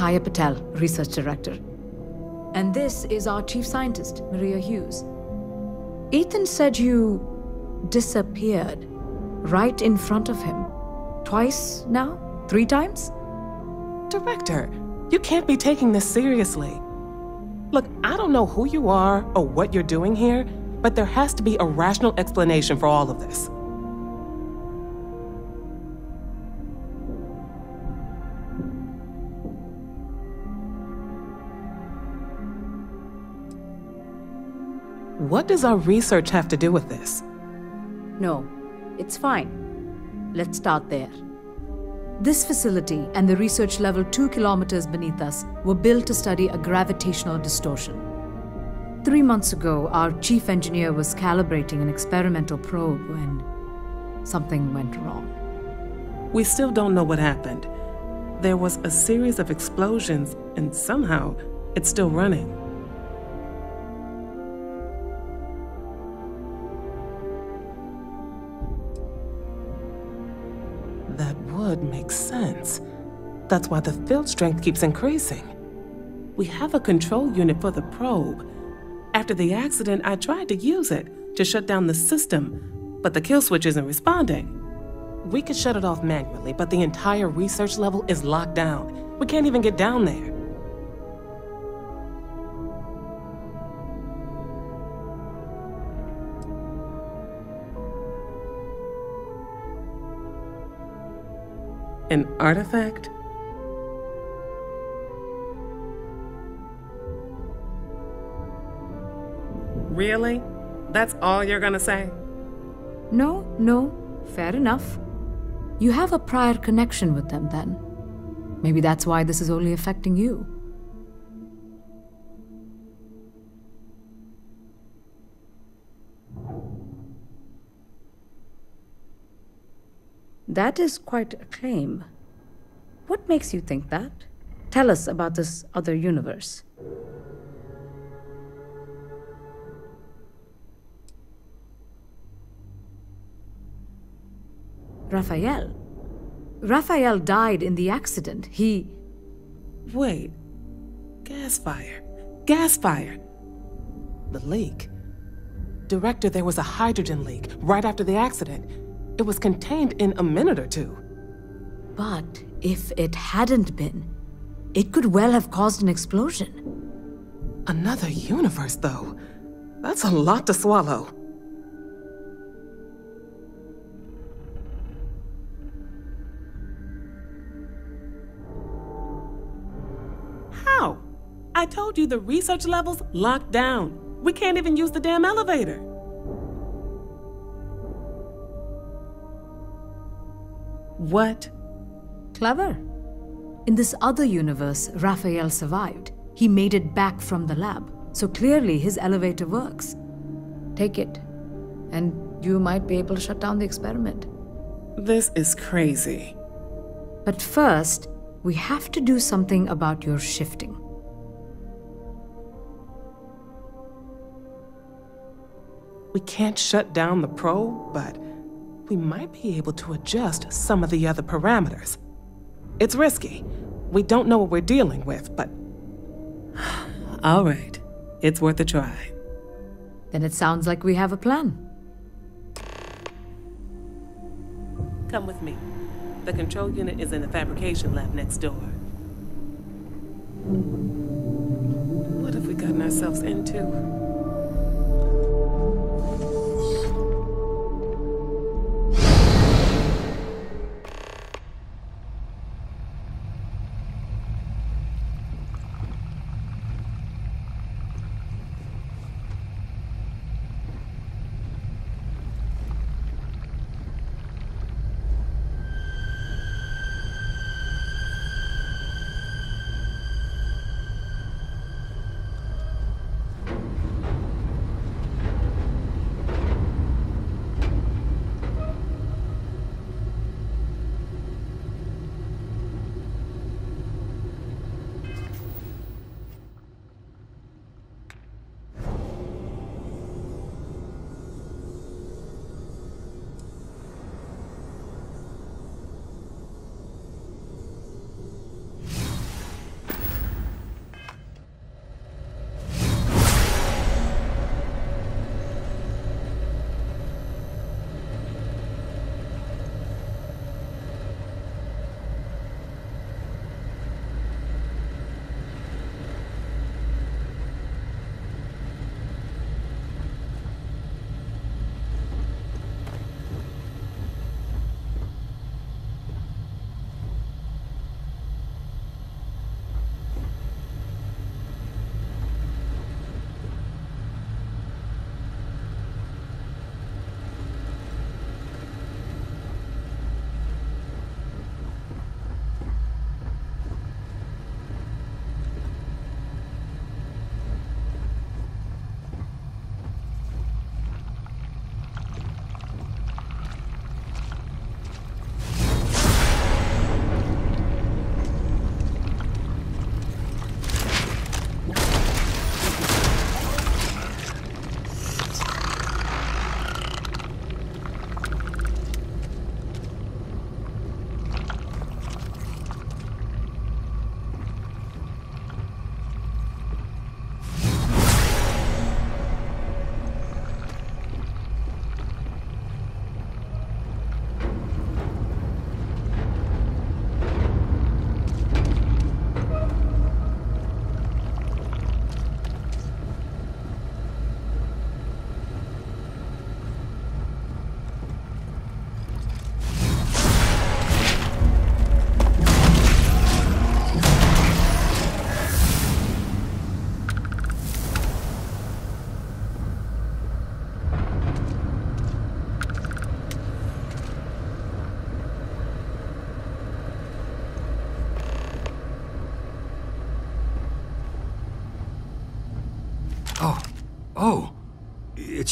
Kaya Patel, Research Director. And this is our Chief Scientist, Maria Hughes. Ethan said you disappeared right in front of him. Twice now? 3 times? Director, you can't be taking this seriously. Look, I don't know who you are or what you're doing here, but there has to be a rational explanation for all of this. What does our research have to do with this? No, it's fine. Let's start there. This facility and the research level 2 kilometers beneath us were built to study a gravitational distortion. 3 months ago, our chief engineer was calibrating an experimental probe when something went wrong. We still don't know what happened. There was a series of explosions, and somehow it's still running. That would make sense. That's why the field strength keeps increasing. We have a control unit for the probe. After the accident, I tried to use it to shut down the system, but the kill switch isn't responding. We could shut it off manually, but the entire research level is locked down. We can't even get down there. An artifact? Really? That's all you're gonna say? No, fair enough. You have a prior connection with them then. Maybe that's why this is only affecting you. That is quite a claim. What makes you think that? Tell us about this other universe. Raphael. Raphael died in the accident. He... Wait. Gas fire. Gas fire. The leak. Director, there was a hydrogen leak right after the accident. It was contained in a minute or 2. But if it hadn't been, it could well have caused an explosion. Another universe, though. That's a lot to swallow. How? I told you the research level's locked down. We can't even use the damn elevator. What? Clever. In this other universe, Raphael survived. He made it back from the lab, so clearly his elevator works. Take it, and you might be able to shut down the experiment. This is crazy. But first, we have to do something about your shifting. We can't shut down the probe, but we might be able to adjust some of the other parameters. It's risky. We don't know what we're dealing with, but... All right. It's worth a try. Then it sounds like we have a plan. Come with me. The control unit is in the fabrication lab next door. What have we gotten ourselves into?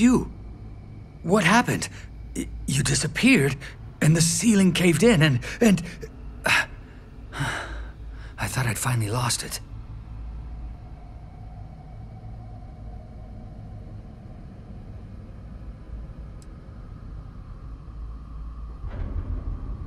it's you. What happened? You disappeared, and the ceiling caved in, and... I thought I'd finally lost it.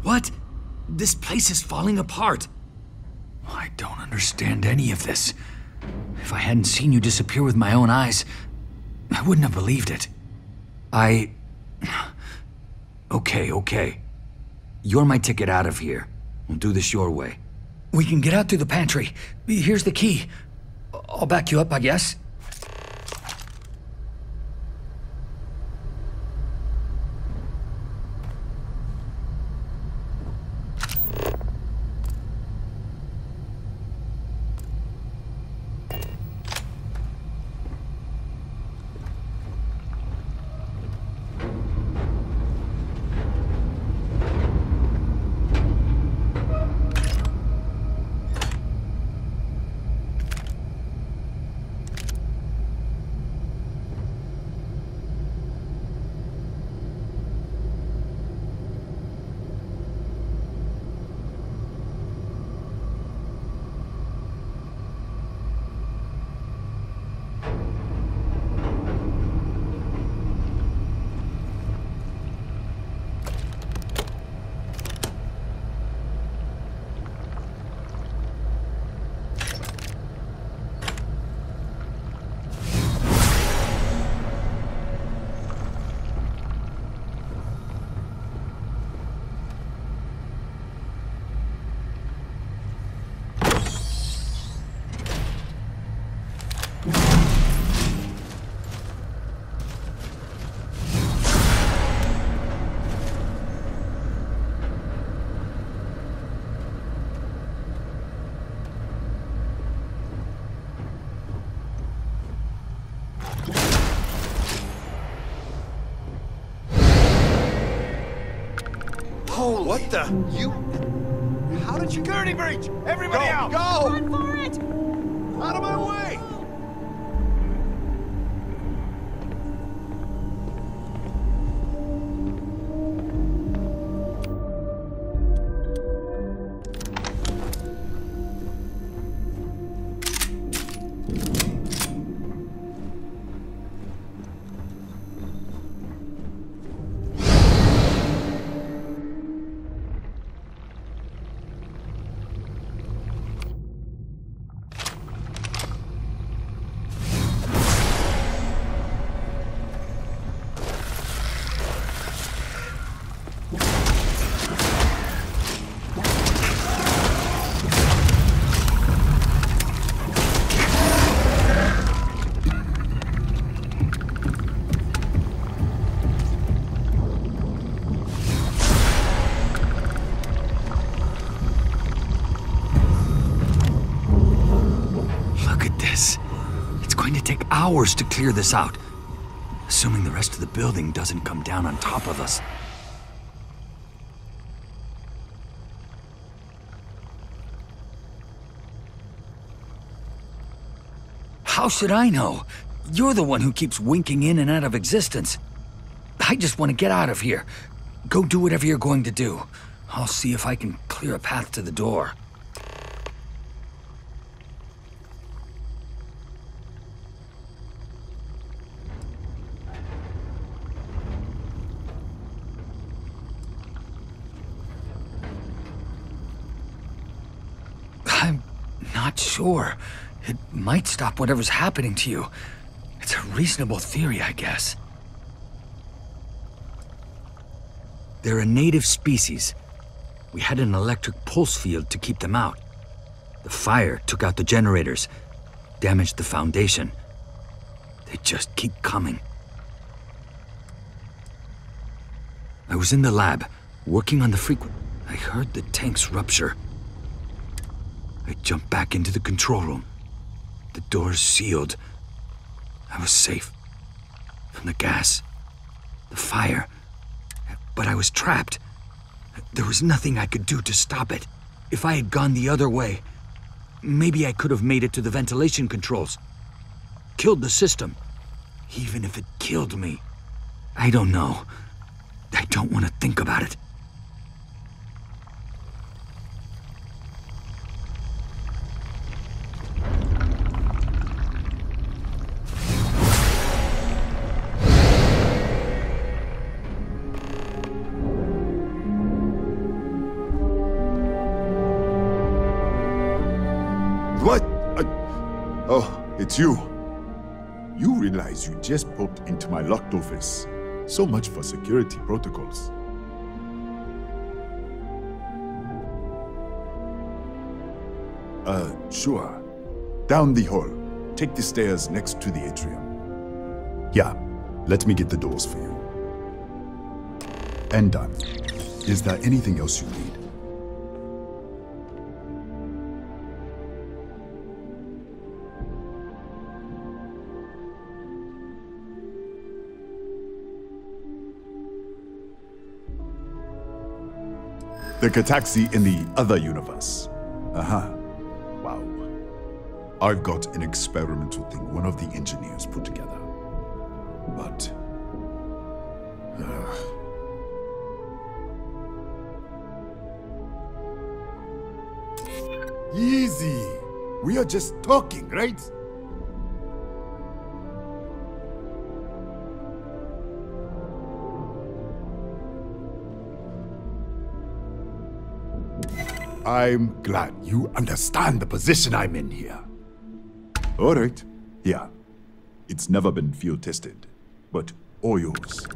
What? This place is falling apart. I don't understand any of this. If I hadn't seen you disappear with my own eyes, I wouldn't have believed it. Okay. You're my ticket out of here. We'll do this your way. We can get out through the pantry. Here's the key. I'll back you up, I guess. Holy... What the... You... How did you... Security breach! Everybody out! Go! Run for it! Out of my way! Hours to clear this out, assuming the rest of the building doesn't come down on top of us. How should I know? You're the one who keeps winking in and out of existence. I just want to get out of here. Go do whatever you're going to do. I'll see if I can clear a path to the door. Not sure. It might stop whatever's happening to you. It's a reasonable theory, I guess. They're a native species. We had an electric pulse field to keep them out. The fire took out the generators, damaged the foundation. They just keep coming. I was in the lab, working on the frequency. I heard the tanks rupture. I jumped back into the control room. The doors sealed. I was safe. From the gas, the fire. But I was trapped. There was nothing I could do to stop it. If I had gone the other way, maybe I could have made it to the ventilation controls. Killed the system. even if it killed me. I don't know. I don't want to think about it. What? Oh, it's you. You realize you just poked into my locked office. So much for security protocols. Sure. Down the hall. Take the stairs next to the atrium. Yeah, let me get the doors for you. And done. Is there anything else you need? The Kataxi in the other universe. Wow. I've got an experimental thing one of the engineers put together. But... Easy. We are just talking, right? I'm glad you understand the position I'm in here. All right. Yeah. It's never been field tested, but all yours.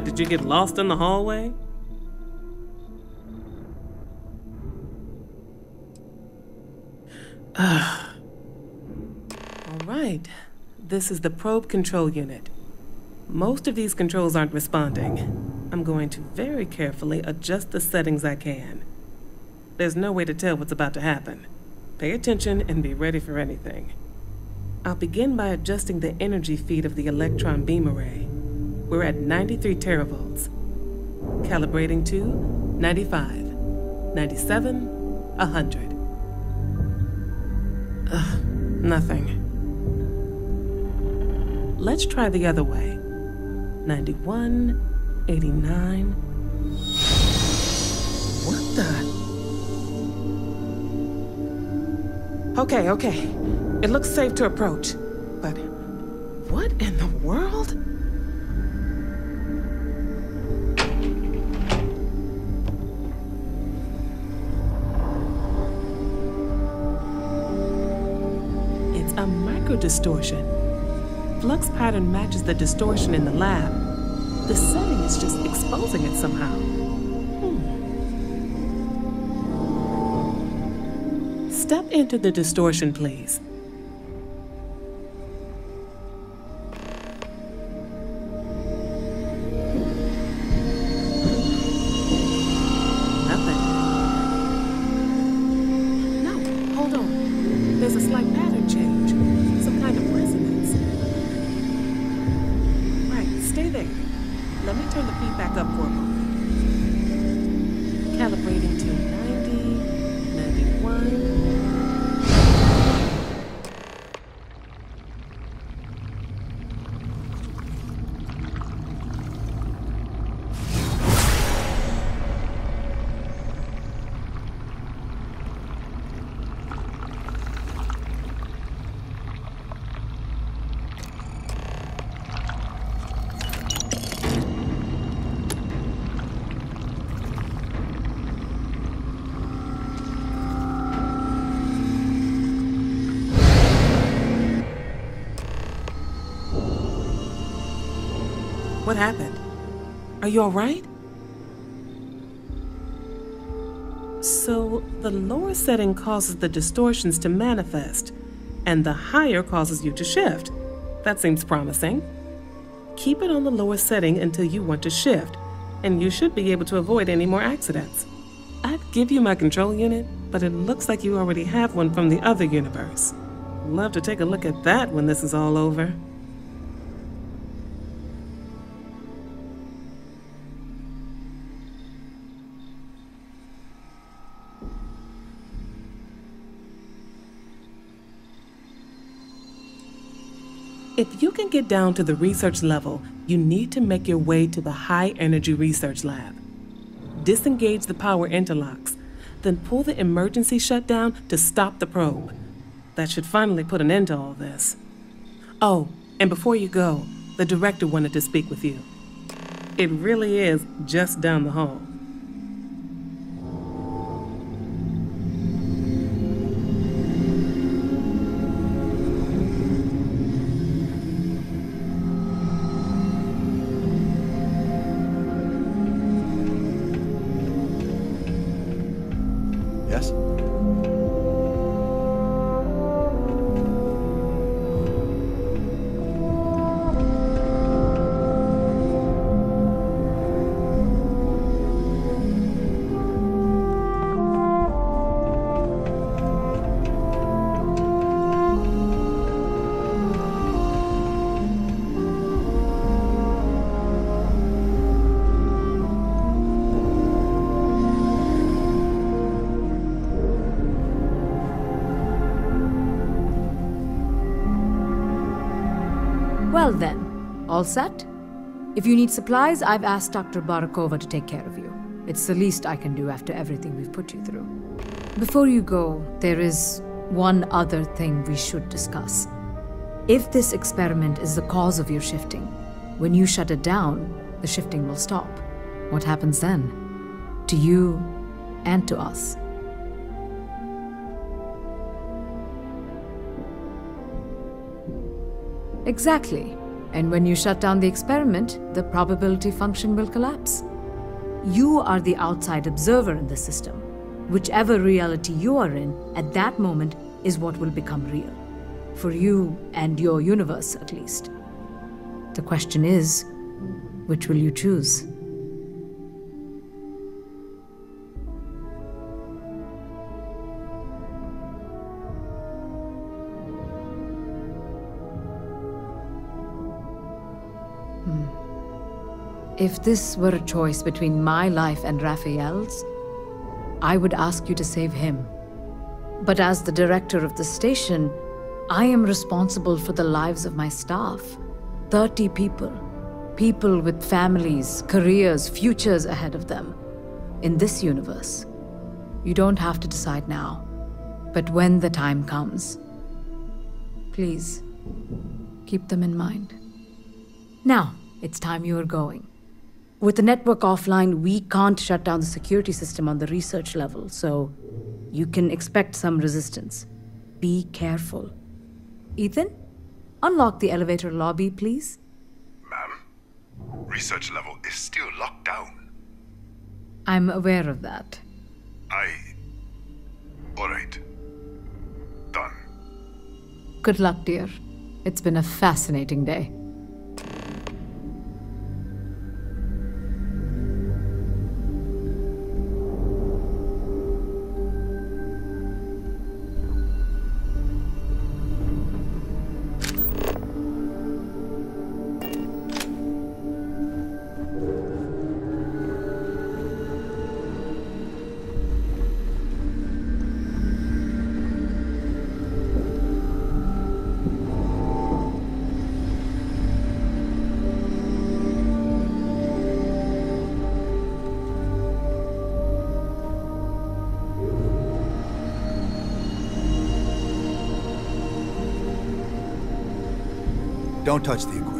What, did you get lost in the hallway? All right. This is the probe control unit. Most of these controls aren't responding. I'm going to very carefully adjust the settings I can. There's no way to tell what's about to happen. Pay attention and be ready for anything. I'll begin by adjusting the energy feed of the electron beam array. We're at 93 teravolts. Calibrating to 95, 97, 100. Nothing. Let's try the other way. 91, 89. What the? Okay. It looks safe to approach. But what in the world? It's a microdistortion. Flux pattern matches the distortion in the lab. The setting is just exposing it somehow. Step into the distortion, please. Nothing. No, hold on. There's a slight pattern change. Some kind of resonance. Right, stay there. Let me turn the feedback up for a moment. Calibrating to 90, 91. What happened? Are you all right? So, the lower setting causes the distortions to manifest, and the higher causes you to shift. That seems promising. Keep it on the lower setting until you want to shift, and you should be able to avoid any more accidents. I'd give you my control unit, but it looks like you already have one from the other universe. Love to take a look at that when this is all over. If you can get down to the research level, you need to make your way to the high-energy research lab. Disengage the power interlocks, then pull the emergency shutdown to stop the probe. That should finally put an end to all this. Oh, and before you go, the director wanted to speak with you. It really is just down the hall. Yes? Well then, all set? If you need supplies, I've asked Dr. Barakova to take care of you. It's the least I can do after everything we've put you through. Before you go, there is one other thing we should discuss. If this experiment is the cause of your shifting, when you shut it down, the shifting will stop. What happens then? To you and to us. Exactly. And when you shut down the experiment, the probability function will collapse. You are the outside observer in the system. Whichever reality you are in, at that moment, is what will become real. For you and your universe, at least. The question is, which will you choose? If this were a choice between my life and Raphael's, I would ask you to save him. But as the director of the station, I am responsible for the lives of my staff. 30 people. People with families, careers, futures ahead of them. In this universe. You don't have to decide now. But when the time comes, please, keep them in mind. Now, it's time you are going. With the network offline, we can't shut down the security system on the research level, so you can expect some resistance. Be careful. Ethan, unlock the elevator lobby, please. Ma'am, research level is still locked down. I'm aware of that. All right. Done. Good luck, dear. It's been a fascinating day. Don't touch the equipment.